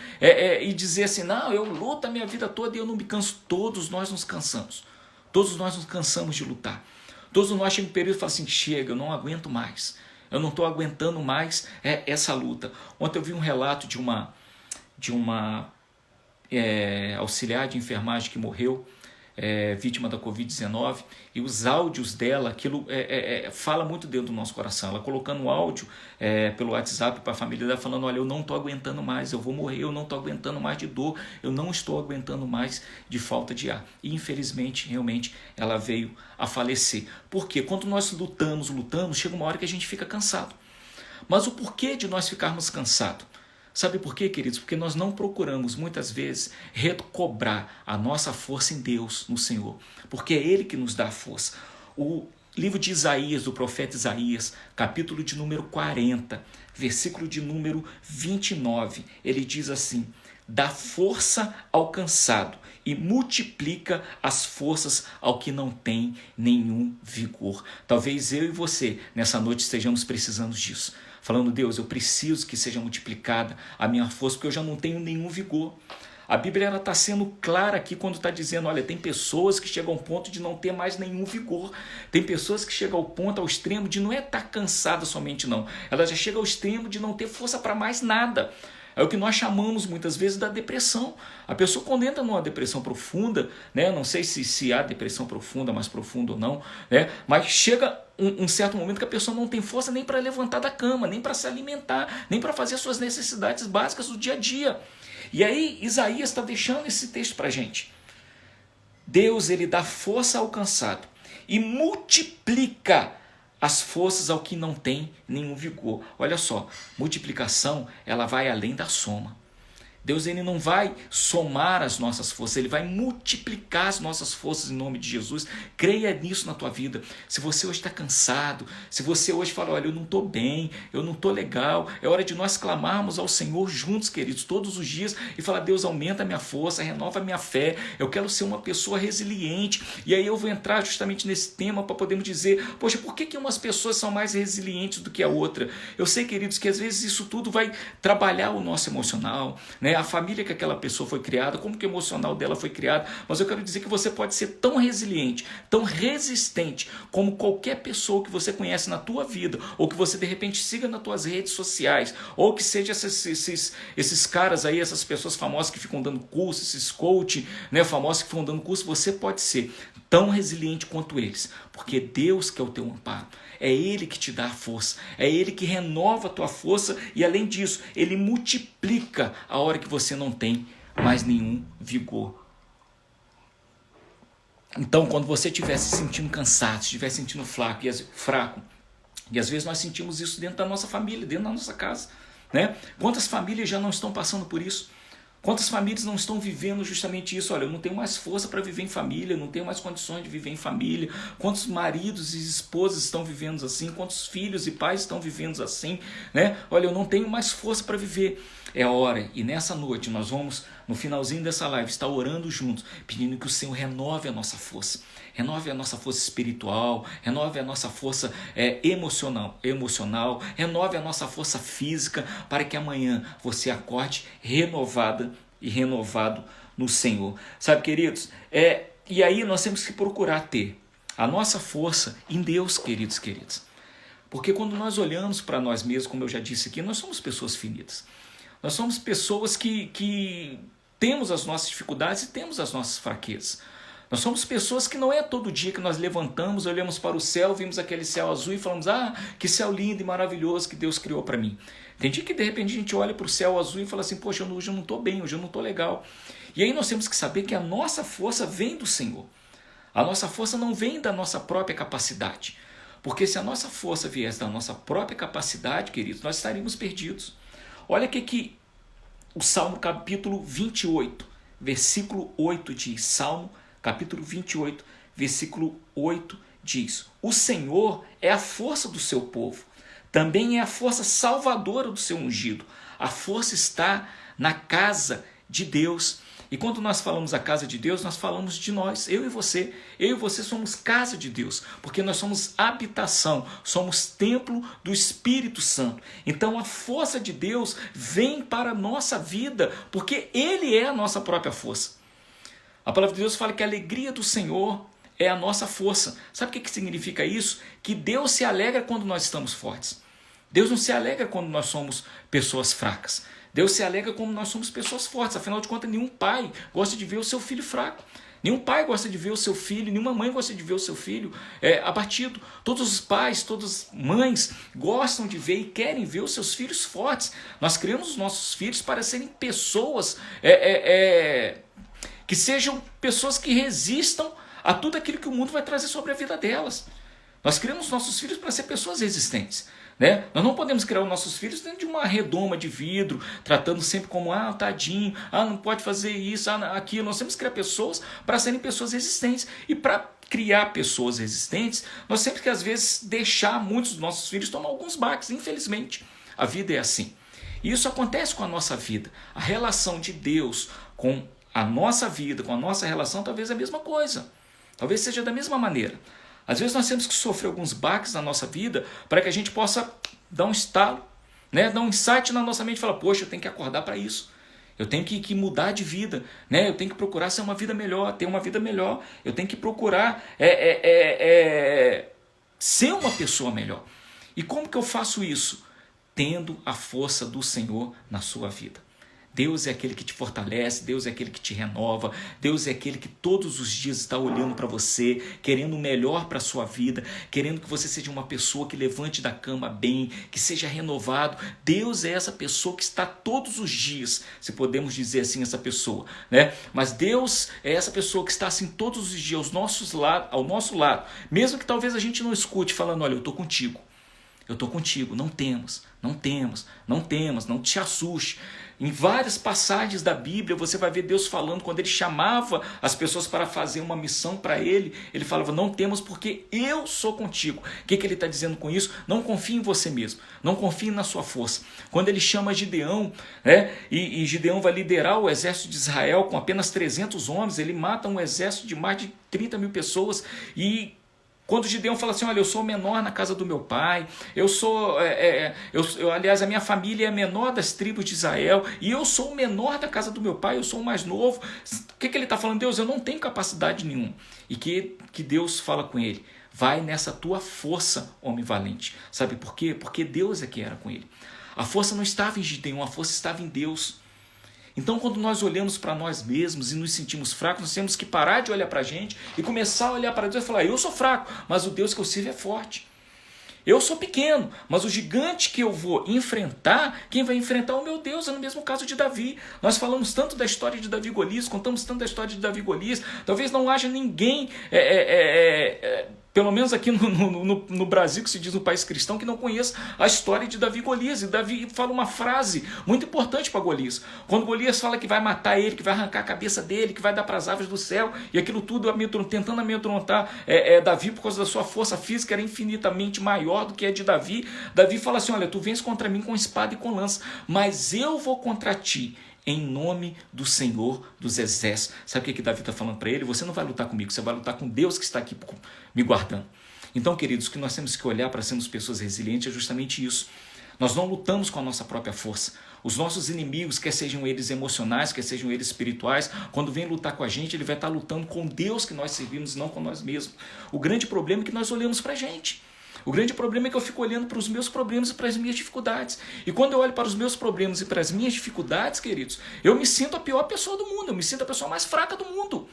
e dizer assim, não, eu luto a minha vida toda e eu não me canso? Todos nós nos cansamos. Todos nós nos cansamos de lutar. Todos nós chegamos um período e falamos assim, chega, eu não aguento mais. Eu não estou aguentando mais essa luta. Ontem eu vi um relato de uma auxiliar de enfermagem que morreu, vítima da Covid-19, e os áudios dela, aquilo fala muito dentro do nosso coração. Ela colocando um áudio pelo WhatsApp para a família dela, falando, olha, eu não estou aguentando mais, eu vou morrer, eu não estou aguentando mais de dor, eu não estou aguentando mais de falta de ar. E infelizmente, realmente, ela veio a falecer. Por quê? Quando nós lutamos, chega uma hora que a gente fica cansado. Mas o porquê de nós ficarmos cansados? Sabe por quê, queridos? Porque nós não procuramos, muitas vezes, recobrar a nossa força em Deus, no Senhor. Porque é Ele que nos dá a força. O livro de Isaías, do profeta Isaías, capítulo de número 40, versículo de número 29, ele diz assim: dá força ao cansado e multiplica as forças ao que não tem nenhum vigor. Talvez eu e você, nessa noite, estejamos precisando disso. Falando, Deus, eu preciso que seja multiplicada a minha força, porque eu já não tenho nenhum vigor. A Bíblia está sendo clara aqui quando está dizendo, olha, tem pessoas que chegam ao ponto de não ter mais nenhum vigor. Tem pessoas que chegam ao ponto, ao extremo, de não é estar cansada somente, não. Ela já chega ao extremo de não ter força para mais nada. É o que nós chamamos muitas vezes da depressão. A pessoa, quando entra numa depressão profunda, né, não sei se há depressão profunda, mais profunda ou não, né, mas chega um certo momento que a pessoa não tem força nem para levantar da cama, nem para se alimentar, nem para fazer suas necessidades básicas do dia a dia. E aí Isaías está deixando esse texto para a gente. Deus, ele dá força ao cansado e multiplica as forças ao que não tem nenhum vigor. Olha só, multiplicação, ela vai além da soma. Deus, ele não vai somar as nossas forças, ele vai multiplicar as nossas forças em nome de Jesus. Creia nisso na tua vida. Se você hoje está cansado, se você hoje fala, olha, eu não estou bem, eu não estou legal, é hora de nós clamarmos ao Senhor juntos, queridos, todos os dias, e falar, Deus, aumenta a minha força, renova a minha fé, eu quero ser uma pessoa resiliente. E aí eu vou entrar justamente nesse tema para podermos dizer, poxa, por que umas pessoas são mais resilientes do que a outra? Eu sei, queridos, que às vezes isso tudo vai trabalhar o nosso emocional, né? A família que aquela pessoa foi criada, como que o emocional dela foi criado, mas eu quero dizer que você pode ser tão resiliente, tão resistente, como qualquer pessoa que você conhece na tua vida, ou que você de repente siga nas tuas redes sociais, ou que seja esses caras aí, essas pessoas famosas que ficam dando curso, esses coach, né, famosos que ficam dando curso, você pode ser tão resiliente quanto eles, porque Deus que é o teu amparo. É Ele que te dá a força, é Ele que renova a tua força e além disso, Ele multiplica a hora que você não tem mais nenhum vigor. Então, quando você estiver se sentindo cansado, estiver se sentindo fraco, e às vezes nós sentimos isso dentro da nossa família, dentro da nossa casa, né? Quantas famílias já não estão passando por isso? Quantas famílias não estão vivendo justamente isso? Olha, eu não tenho mais força para viver em família, eu não tenho mais condições de viver em família. Quantos maridos e esposas estão vivendo assim? Quantos filhos e pais estão vivendo assim? Né? Olha, eu não tenho mais força para viver. É a hora, e nessa noite nós vamos, no finalzinho dessa live, estar orando juntos, pedindo que o Senhor renove a nossa força. Renove a nossa força espiritual, renove a nossa força emocional, renove a nossa força física, para que amanhã você acorde renovada e renovado no Senhor. Sabe, queridos, e aí nós temos que procurar ter a nossa força em Deus, queridos. Porque quando nós olhamos para nós mesmos, como eu já disse aqui, nós somos pessoas finitas. Nós somos pessoas que temos as nossas dificuldades e temos as nossas fraquezas. Nós somos pessoas que não é todo dia que nós levantamos, olhamos para o céu, vimos aquele céu azul e falamos, que céu lindo e maravilhoso que Deus criou para mim. Tem dia que de repente a gente olha para o céu azul e fala assim, poxa, hoje eu não estou bem, hoje eu não estou legal. E aí nós temos que saber que a nossa força vem do Senhor. A nossa força não vem da nossa própria capacidade. Porque se a nossa força viesse da nossa própria capacidade, queridos, nós estaríamos perdidos. Olha o que o Salmo capítulo 28, versículo 8 diz. Salmo capítulo 28, versículo 8 diz: o Senhor é a força do seu povo, também é a força salvadora do seu ungido. A força está na casa de Deus. E quando nós falamos a casa de Deus, nós falamos de nós, eu e você. Eu e você somos casa de Deus, porque nós somos habitação, somos templo do Espírito Santo. Então a força de Deus vem para a nossa vida, porque Ele é a nossa própria força. A palavra de Deus fala que a alegria do Senhor é a nossa força. Sabe o que significa isso? Que Deus se alegra quando nós estamos fortes. Deus não se alegra quando nós somos pessoas fracas. Deus se alegra quando nós somos pessoas fortes. Afinal de contas, nenhum pai gosta de ver o seu filho fraco. Nenhum pai gosta de ver o seu filho, nenhuma mãe gosta de ver o seu filho abatido. Todos os pais, todas as mães gostam de ver e querem ver os seus filhos fortes. Nós criamos os nossos filhos para serem pessoas que sejam pessoas que resistam a tudo aquilo que o mundo vai trazer sobre a vida delas. Nós criamos nossos filhos para ser pessoas resistentes. né? Nós não podemos criar os nossos filhos dentro de uma redoma de vidro, tratando sempre como, tadinho, não pode fazer isso, aquilo. Nós temos que criar pessoas para serem pessoas resistentes. E para criar pessoas resistentes, nós temos que às vezes deixar muitos dos nossos filhos tomar alguns baques, infelizmente. A vida é assim. E isso acontece com a nossa vida. A relação de Deus com a nossa vida, com a nossa relação, talvez é a mesma coisa. Talvez seja da mesma maneira. Às vezes nós temos que sofrer alguns baques na nossa vida para que a gente possa dar um estalo, né? Dar um insight na nossa mente e falar, poxa, eu tenho que acordar para isso. Eu tenho que mudar de vida, né? Eu tenho que procurar ser uma vida melhor, ter uma vida melhor. Eu tenho que procurar ser uma pessoa melhor. E como que eu faço isso? Tendo a força do Senhor na sua vida. Deus é aquele que te fortalece, Deus é aquele que te renova, Deus é aquele que todos os dias está olhando para você, querendo o melhor para a sua vida, querendo que você seja uma pessoa que levante da cama bem, que seja renovado. Deus é essa pessoa que está todos os dias, se podemos dizer assim, essa pessoa, né? Mas Deus é essa pessoa que está assim todos os dias ao nosso lado, mesmo que talvez a gente não escute falando, olha, eu estou contigo. Eu estou contigo, não temas, não te assuste. Em várias passagens da Bíblia você vai ver Deus falando, quando ele chamava as pessoas para fazer uma missão para ele, ele falava, não temas porque eu sou contigo. O que ele está dizendo com isso? Não confie em você mesmo, não confie na sua força. Quando ele chama Gideão, né, e Gideão vai liderar o exército de Israel com apenas 300 homens, ele mata um exército de mais de 30 mil pessoas e quando Gideão fala assim, olha, eu sou o menor na casa do meu pai, aliás, a minha família é a menor das tribos de Israel, e eu sou o menor da casa do meu pai, eu sou o mais novo. O que ele está falando? Deus, eu não tenho capacidade nenhuma. E que Deus fala com ele, vai nessa tua força, homem valente. Sabe por quê? Porque Deus é que era com ele. A força não estava em Gideão, a força estava em Deus. Então, quando nós olhamos para nós mesmos e nos sentimos fracos, nós temos que parar de olhar para a gente e começar a olhar para Deus e falar, eu sou fraco, mas o Deus que eu sirvo é forte. Eu sou pequeno, mas o gigante que eu vou enfrentar, quem vai enfrentar é o meu Deus, é no mesmo caso de Davi. Nós falamos tanto da história de Davi e Golias, contamos tanto da história de Davi e Golias, talvez não haja ninguém... pelo menos aqui no Brasil, que se diz um país cristão, que não conheça a história de Davi e Golias. E Davi fala uma frase muito importante para Golias. Quando Golias fala que vai matar ele, que vai arrancar a cabeça dele, que vai dar para as aves do céu, e aquilo tudo tentando amedrontar Davi por causa da sua força física, era infinitamente maior do que a de Davi. Davi fala assim, olha, tu vens contra mim com espada e com lança, mas eu vou contra ti em nome do Senhor dos Exércitos. Sabe o que Davi está falando para ele? Você não vai lutar comigo, você vai lutar com Deus que está aqui me guardando. Então, queridos, o que nós temos que olhar para sermos pessoas resilientes é justamente isso. Nós não lutamos com a nossa própria força. Os nossos inimigos, quer sejam eles emocionais, quer sejam eles espirituais, quando vem lutar com a gente, ele vai estar lutando com Deus que nós servimos e não com nós mesmos. O grande problema é que nós olhamos para a gente. O grande problema é que eu fico olhando para os meus problemas e para as minhas dificuldades. E quando eu olho para os meus problemas e para as minhas dificuldades, queridos, eu me sinto a pior pessoa do mundo, eu me sinto a pessoa mais fraca do mundo.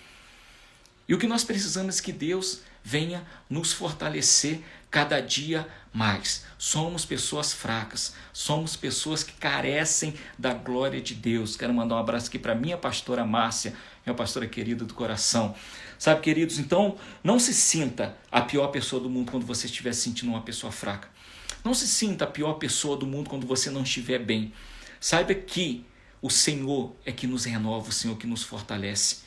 E o que nós precisamos é que Deus venha nos fortalecer cada dia mais. Somos pessoas fracas, somos pessoas que carecem da glória de Deus. Quero mandar um abraço aqui para minha pastora Márcia, minha pastora querida do coração. Sabe, queridos, então não se sinta a pior pessoa do mundo quando você estiver se sentindo uma pessoa fraca. Não se sinta a pior pessoa do mundo quando você não estiver bem. Saiba que o Senhor é que nos renova, o Senhor que nos fortalece.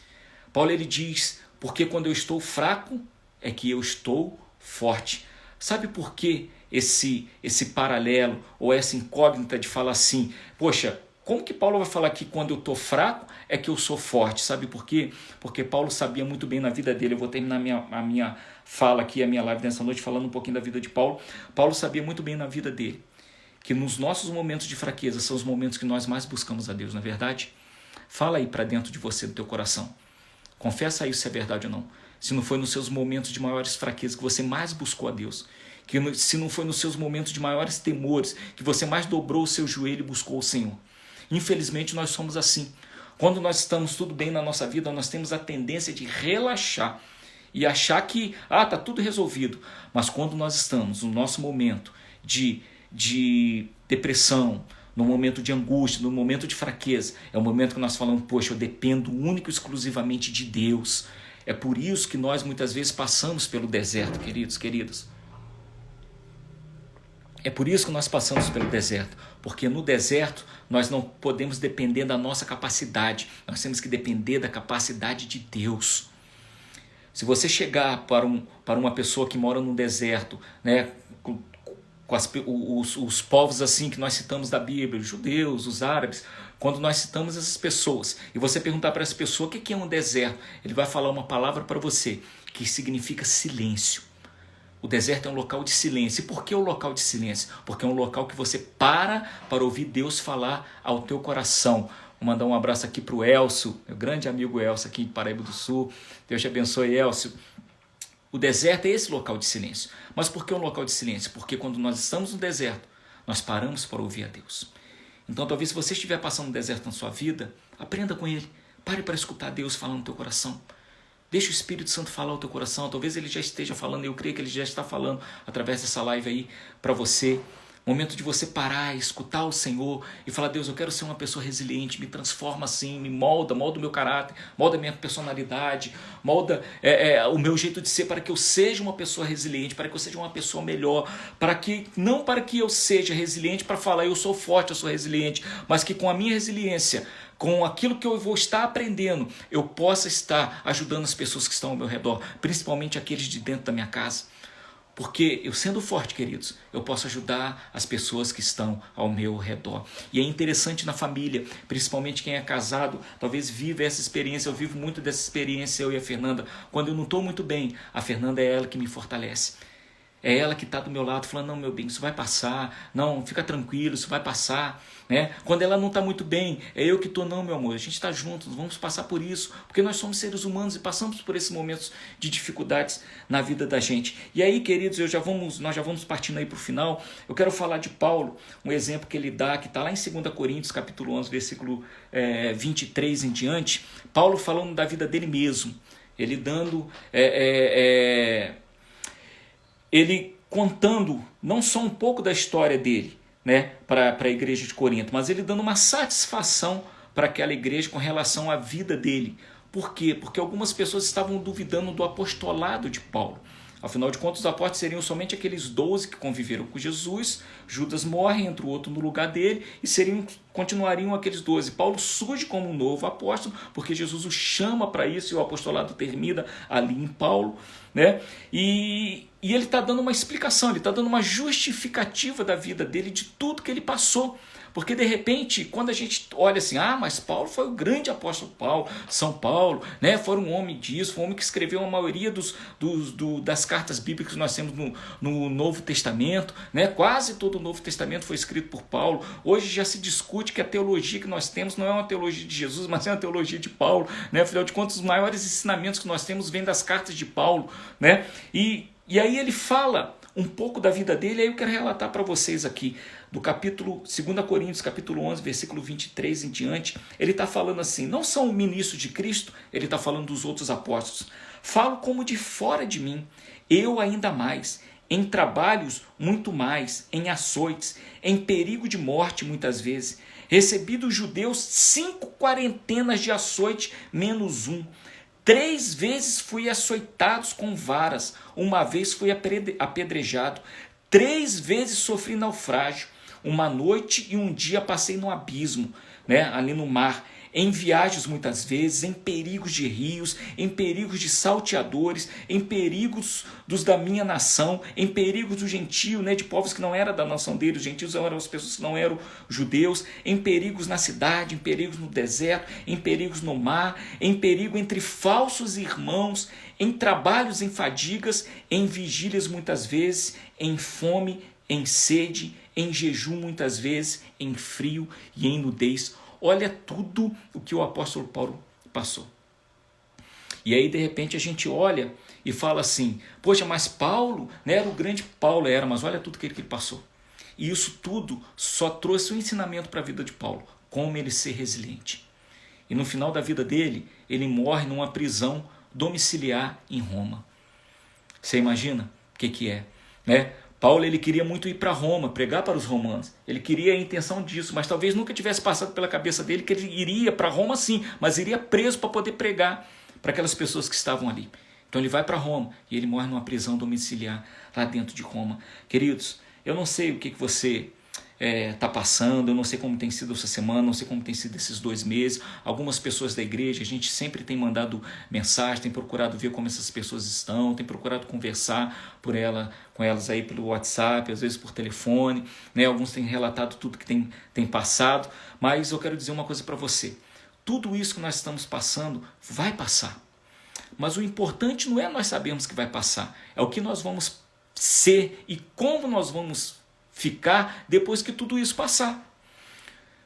Paulo ele diz, porque quando eu estou fraco é que eu estou forte. Sabe por que esse paralelo ou essa incógnita de falar assim, poxa, como que Paulo vai falar que quando eu estou fraco é que eu sou forte? Sabe por quê? Porque Paulo sabia muito bem na vida dele. Eu vou terminar a minha fala aqui, a minha live nessa noite, falando um pouquinho da vida de Paulo. Paulo sabia muito bem na vida dele que nos nossos momentos de fraqueza são os momentos que nós mais buscamos a Deus, não é verdade? Fala aí para dentro de você, do teu coração. Confessa aí se é verdade ou não. Se não foi nos seus momentos de maiores fraquezas que você mais buscou a Deus. Se não foi nos seus momentos de maiores temores que você mais dobrou o seu joelho e buscou o Senhor. Infelizmente nós somos assim. Quando nós estamos tudo bem na nossa vida, nós temos a tendência de relaxar e achar que está tudo resolvido. Mas quando nós estamos no nosso momento de depressão, no momento de angústia, no momento de fraqueza, é o momento que nós falamos, poxa, eu dependo único e exclusivamente de Deus. É por isso que nós muitas vezes passamos pelo deserto, queridos, queridas. É por isso que nós passamos pelo deserto, porque no deserto nós não podemos depender da nossa capacidade, nós temos que depender da capacidade de Deus. Se você chegar para uma pessoa que mora no deserto, né, com os povos assim que nós citamos da Bíblia, os judeus, os árabes, quando nós citamos essas pessoas, e você perguntar para essa pessoa o que é um deserto, ele vai falar uma palavra para você que significa silêncio. O deserto é um local de silêncio. E por que o local de silêncio? Porque é um local que você para ouvir Deus falar ao teu coração. Vou mandar um abraço aqui para o Elcio, meu grande amigo Elcio aqui de Paraíba do Sul. Deus te abençoe, Elcio. O deserto é esse local de silêncio. Mas por que um local de silêncio? Porque quando nós estamos no deserto, nós paramos para ouvir a Deus. Então talvez se você estiver passando um deserto na sua vida, aprenda com ele. Pare para escutar Deus falando no teu coração. Deixa o Espírito Santo falar ao teu coração. Talvez ele já esteja falando, eu creio que ele já está falando através dessa live aí para você. Momento de você parar, escutar o Senhor e falar: Deus, eu quero ser uma pessoa resiliente, me transforma assim, me molda o meu caráter, molda a minha personalidade, molda o meu jeito de ser para que eu seja uma pessoa resiliente, para que eu seja uma pessoa melhor, não para que eu seja resiliente para falar eu sou forte, eu sou resiliente, mas que com a minha resiliência, com aquilo que eu vou estar aprendendo, eu possa estar ajudando as pessoas que estão ao meu redor, principalmente aqueles de dentro da minha casa. Porque eu sendo forte, queridos, eu posso ajudar as pessoas que estão ao meu redor. E é interessante na família, principalmente quem é casado, talvez viva essa experiência. Eu vivo muito dessa experiência, eu e a Fernanda. Quando eu não estou muito bem, a Fernanda é ela que me fortalece. É ela que está do meu lado falando: não, meu bem, isso vai passar, não, fica tranquilo, isso vai passar, né? Quando ela não está muito bem, é eu que estou: não, meu amor, a gente está juntos, vamos passar por isso, porque nós somos seres humanos e passamos por esses momentos de dificuldades na vida da gente. E aí, queridos, nós já vamos partindo aí para o final. Eu quero falar de Paulo, um exemplo que ele dá, que está lá em 2 Coríntios, capítulo 11, versículo 23 em diante. Paulo falando da vida dele mesmo, ele dando... ele contando não só um pouco da história dele, né, para a igreja de Corinto, mas ele dando uma satisfação para aquela igreja com relação à vida dele. Por quê? Porque algumas pessoas estavam duvidando do apostolado de Paulo. Afinal de contas, os apóstolos seriam somente aqueles 12 que conviveram com Jesus. Judas morre, entra o outro no lugar dele e continuariam aqueles 12. Paulo surge como um novo apóstolo, porque Jesus o chama para isso e o apostolado termina ali em Paulo, né? E ele está dando uma explicação, ele está dando uma justificativa da vida dele, de tudo que ele passou. Porque de repente, quando a gente olha assim: mas Paulo foi o grande apóstolo São Paulo, né? Foi um homem disso, foi um homem que escreveu a maioria das cartas bíblicas que nós temos no Novo Testamento, né? Quase todo o Novo Testamento foi escrito por Paulo. Hoje já se discute que a teologia que nós temos não é uma teologia de Jesus, mas é uma teologia de Paulo, né? Afinal de contas, os maiores ensinamentos que nós temos vêm das cartas de Paulo, né? E aí ele fala um pouco da vida dele, aí eu quero relatar para vocês aqui, do capítulo 2 Coríntios, capítulo 11, versículo 23 em diante, ele está falando assim: não são ministros de Cristo, ele está falando dos outros apóstolos, falo como de fora de mim, eu ainda mais, em trabalhos muito mais, em açoites, em perigo de morte muitas vezes, recebi dos judeus 5 quarentenas de açoite, menos um. 3 vezes fui açoitado com varas, uma vez fui apedrejado, 3 vezes sofri naufrágio, uma noite e um dia passei no abismo, né, ali no mar, em viagens muitas vezes, em perigos de rios, em perigos de salteadores, em perigos dos da minha nação, em perigos do gentio, né, de povos que não eram da nação dele. Os gentios eram as pessoas que não eram judeus, em perigos na cidade, em perigos no deserto, em perigos no mar, em perigo entre falsos irmãos, em trabalhos, em fadigas, em vigílias muitas vezes, em fome, em sede, em jejum muitas vezes, em frio e em nudez. Olha tudo o que o apóstolo Paulo passou. E aí, de repente, a gente olha e fala assim: poxa, mas Paulo, né, era o grande Paulo, mas olha tudo que ele passou. E isso tudo só trouxe um ensinamento para a vida de Paulo, como ele ser resiliente. E no final da vida dele, ele morre numa prisão domiciliar em Roma. Você imagina o que é, né? Paulo, ele queria muito ir para Roma, pregar para os romanos. Ele queria a intenção disso, mas talvez nunca tivesse passado pela cabeça dele que ele iria para Roma sim, mas iria preso para poder pregar para aquelas pessoas que estavam ali. Então ele vai para Roma e ele morre numa prisão domiciliar lá dentro de Roma. Queridos, Eu não sei o que você está passando, eu não sei como tem sido essa semana, não sei como tem sido esses 2 meses. Algumas pessoas da igreja, a gente sempre tem mandado mensagem, tem procurado ver como essas pessoas estão, tem procurado conversar com elas aí pelo WhatsApp, às vezes por telefone, né? Alguns têm relatado tudo que tem passado, mas eu quero dizer uma coisa para você: tudo isso que nós estamos passando vai passar, mas o importante não é nós sabermos que vai passar, é o que nós vamos ser e como nós vamos ficar depois que tudo isso passar.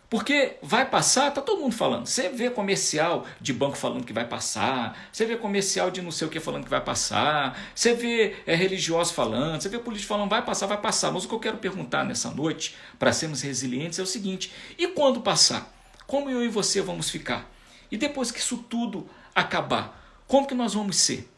Porque vai passar, tá todo mundo falando. Você vê comercial de banco falando que vai passar, você vê comercial de não sei o que falando que vai passar, você vê religioso falando, você vê político falando vai passar, vai passar. Mas o que eu quero perguntar nessa noite, para sermos resilientes, é o seguinte: e quando passar? Como eu e você vamos ficar? E depois que isso tudo acabar, como que nós vamos ser?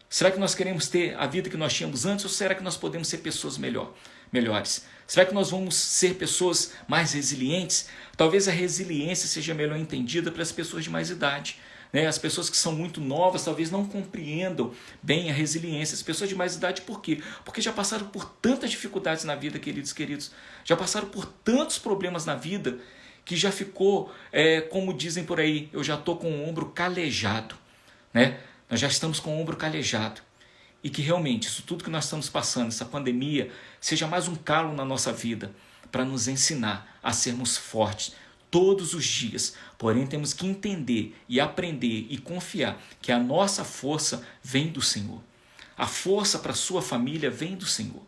Será que nós queremos ter a vida que nós tínhamos antes, ou será que nós podemos ser pessoas melhores? Será que nós vamos ser pessoas mais resilientes? Talvez a resiliência seja melhor entendida pelas pessoas de mais idade, né? As pessoas que são muito novas talvez não compreendam bem a resiliência. As pessoas de mais idade, por quê? Porque já passaram por tantas dificuldades na vida, queridos. Já passaram por tantos problemas na vida que já ficou, como dizem por aí, eu já estou com o ombro calejado, né? Nós já estamos com o ombro calejado. E que realmente isso tudo que nós estamos passando, essa pandemia, seja mais um calo na nossa vida para nos ensinar a sermos fortes todos os dias. Porém, temos que entender e aprender e confiar que a nossa força vem do Senhor. A força para a sua família vem do Senhor.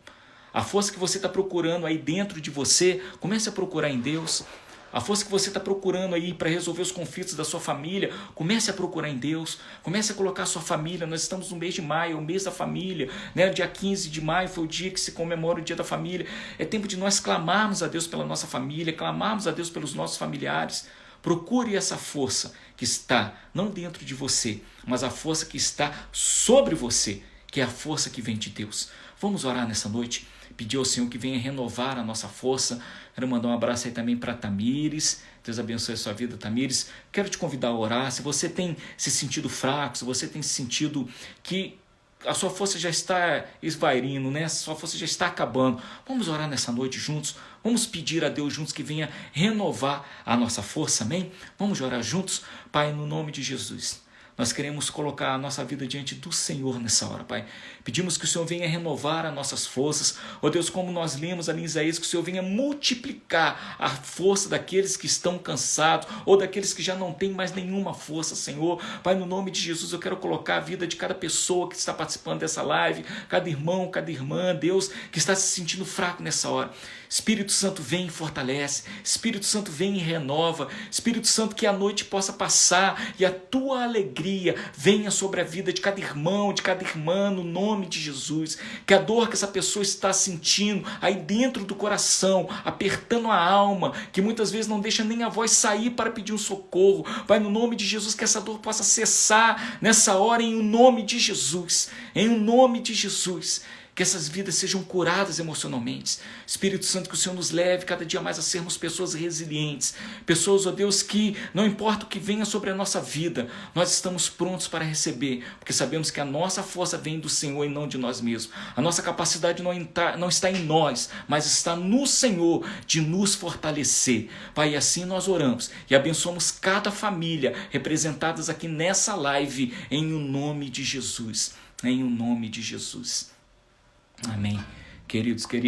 A força que você está procurando aí dentro de você, comece a procurar em Deus. A força que você está procurando aí para resolver os conflitos da sua família, comece a procurar em Deus, comece a colocar a sua família. Nós estamos no mês de maio, o mês da família, né? O dia 15 de maio foi o dia que se comemora o dia da família. É tempo de nós clamarmos a Deus pela nossa família, clamarmos a Deus pelos nossos familiares. Procure essa força que está não dentro de você, mas a força que está sobre você, que é a força que vem de Deus. Vamos orar nessa noite, pedir ao Senhor que venha renovar a nossa força. Quero mandar um abraço aí também para Tamires. Deus abençoe a sua vida, Tamires. Quero te convidar a orar. Se você tem se sentido fraco, se você tem se sentido que a sua força já está esvairindo, né? A sua força já está acabando, vamos orar nessa noite juntos. Vamos pedir a Deus juntos que venha renovar a nossa força, amém? Vamos orar juntos. Pai, no nome de Jesus, nós queremos colocar a nossa vida diante do Senhor nessa hora, Pai. Pedimos que o Senhor venha renovar as nossas forças. Ó Deus, como nós lemos ali em Isaías, que o Senhor venha multiplicar a força daqueles que estão cansados ou daqueles que já não têm mais nenhuma força, Senhor. Pai, no nome de Jesus, eu quero colocar a vida de cada pessoa que está participando dessa live, cada irmão, cada irmã, Deus, que está se sentindo fraco nessa hora. Espírito Santo, vem e fortalece. Espírito Santo, vem e renova. Espírito Santo, que a noite possa passar e a tua alegria venha sobre a vida de cada irmão, de cada irmã, no nome de Jesus. Que a dor que essa pessoa está sentindo aí dentro do coração, apertando a alma, que muitas vezes não deixa nem a voz sair para pedir um socorro, Pai, no nome de Jesus, que essa dor possa cessar nessa hora, em o nome de Jesus. Em o nome de Jesus. Que essas vidas sejam curadas emocionalmente. Espírito Santo, que o Senhor nos leve cada dia mais a sermos pessoas resilientes. Pessoas, ó Deus, que não importa o que venha sobre a nossa vida, nós estamos prontos para receber, porque sabemos que a nossa força vem do Senhor e não de nós mesmos. A nossa capacidade não está em nós, mas está no Senhor de nos fortalecer. Pai, e assim nós oramos e abençoamos cada família representadas aqui nessa live, em o nome de Jesus. Em o nome de Jesus. Amém. Queridos, que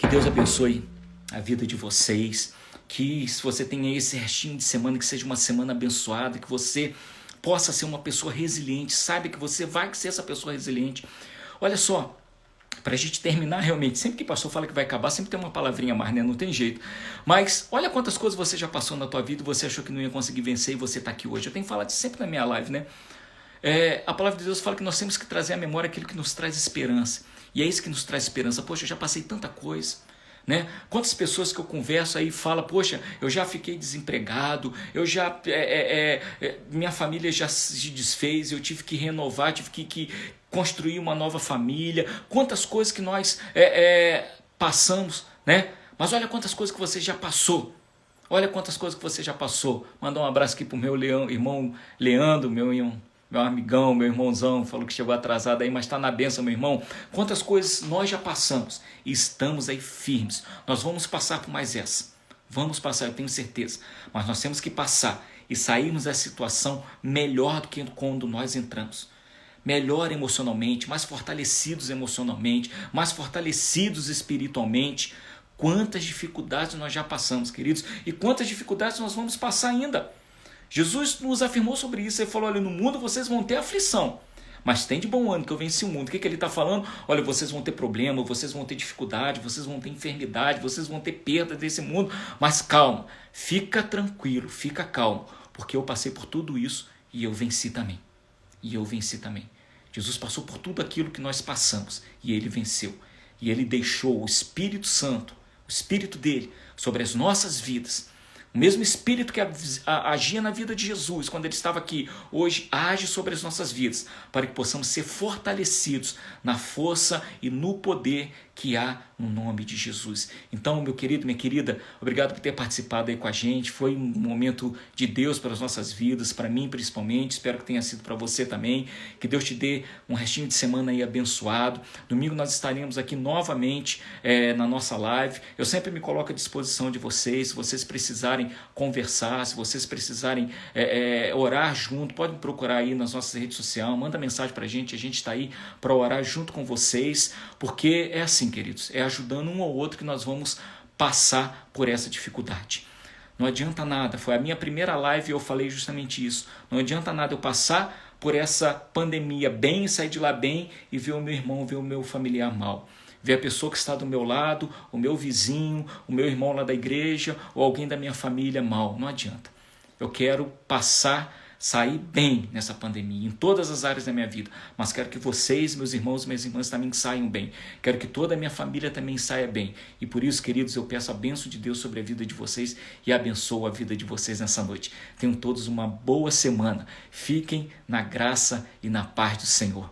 Deus abençoe a vida de vocês, que se você tem esse restinho de semana, que seja uma semana abençoada, que você possa ser uma pessoa resiliente, saiba que você vai ser essa pessoa resiliente. Olha só, para a gente terminar realmente, sempre que o pastor fala que vai acabar, sempre tem uma palavrinha a mais, né? Não tem jeito. Mas olha quantas coisas você já passou na tua vida e você achou que não ia conseguir vencer e você está aqui hoje. Eu tenho falado sempre na minha live, né? A palavra de Deus fala que nós temos que trazer à memória aquilo que nos traz esperança. E é isso que nos traz esperança. Poxa, eu já passei tanta coisa, né? Quantas pessoas que eu converso aí falam, poxa, eu já fiquei desempregado, eu já minha família já se desfez, eu tive que renovar, tive que construir uma nova família. Quantas coisas que nós passamos, né? Mas olha quantas coisas que você já passou. Olha quantas coisas que você já passou. Mandar um abraço aqui pro meu irmão Leandro, meu meu amigão, meu irmãozão, falou que chegou atrasado aí, mas está na bênção, meu irmão. Quantas coisas nós já passamos e estamos aí firmes. Nós vamos passar por mais essa. Vamos passar, eu tenho certeza. Mas nós temos que passar e sairmos dessa situação melhor do que quando nós entramos. Melhor emocionalmente, mais fortalecidos emocionalmente, mais fortalecidos espiritualmente. Quantas dificuldades nós já passamos, queridos, e quantas dificuldades nós vamos passar ainda. Jesus nos afirmou sobre isso, ele falou, olha, no mundo vocês vão ter aflição, mas tem de bom ânimo que eu venci o mundo. O que ele está falando? Olha, vocês vão ter problema, vocês vão ter dificuldade, vocês vão ter enfermidade, vocês vão ter perda desse mundo, mas calma, fica tranquilo, fica calmo, porque eu passei por tudo isso e eu venci também. E eu venci também. Jesus passou por tudo aquilo que nós passamos e ele venceu. E ele deixou o Espírito Santo, o Espírito dele, sobre as nossas vidas. O mesmo Espírito que agia na vida de Jesus quando ele estava aqui, hoje age sobre as nossas vidas, para que possamos ser fortalecidos na força e no poder que há no nome de Jesus. Então, meu querido, minha querida, obrigado por ter participado aí com a gente. Foi um momento de Deus para as nossas vidas, para mim principalmente, espero que tenha sido para você também. Que Deus te dê um restinho de semana aí abençoado. Domingo nós estaremos aqui novamente na nossa live. Eu sempre me coloco à disposição de vocês, se vocês precisarem conversar, se vocês precisarem orar junto, podem procurar aí nas nossas redes sociais, manda mensagem para a gente está aí para orar junto com vocês, porque é assim, queridos, é ajudando um ao outro que nós vamos passar por essa dificuldade. Não adianta nada, foi a minha primeira live e eu falei justamente isso, não adianta nada eu passar por essa pandemia bem, sair de lá bem e ver o meu irmão, ver o meu familiar mal. Ver a pessoa que está do meu lado, o meu vizinho, o meu irmão lá da igreja ou alguém da minha família mal. Não adianta. Eu quero sair bem nessa pandemia, em todas as áreas da minha vida. Mas quero que vocês, meus irmãos e minhas irmãs também saiam bem. Quero que toda a minha família também saia bem. E por isso, queridos, eu peço a bênção de Deus sobre a vida de vocês e abençoo a vida de vocês nessa noite. Tenham todos uma boa semana. Fiquem na graça e na paz do Senhor.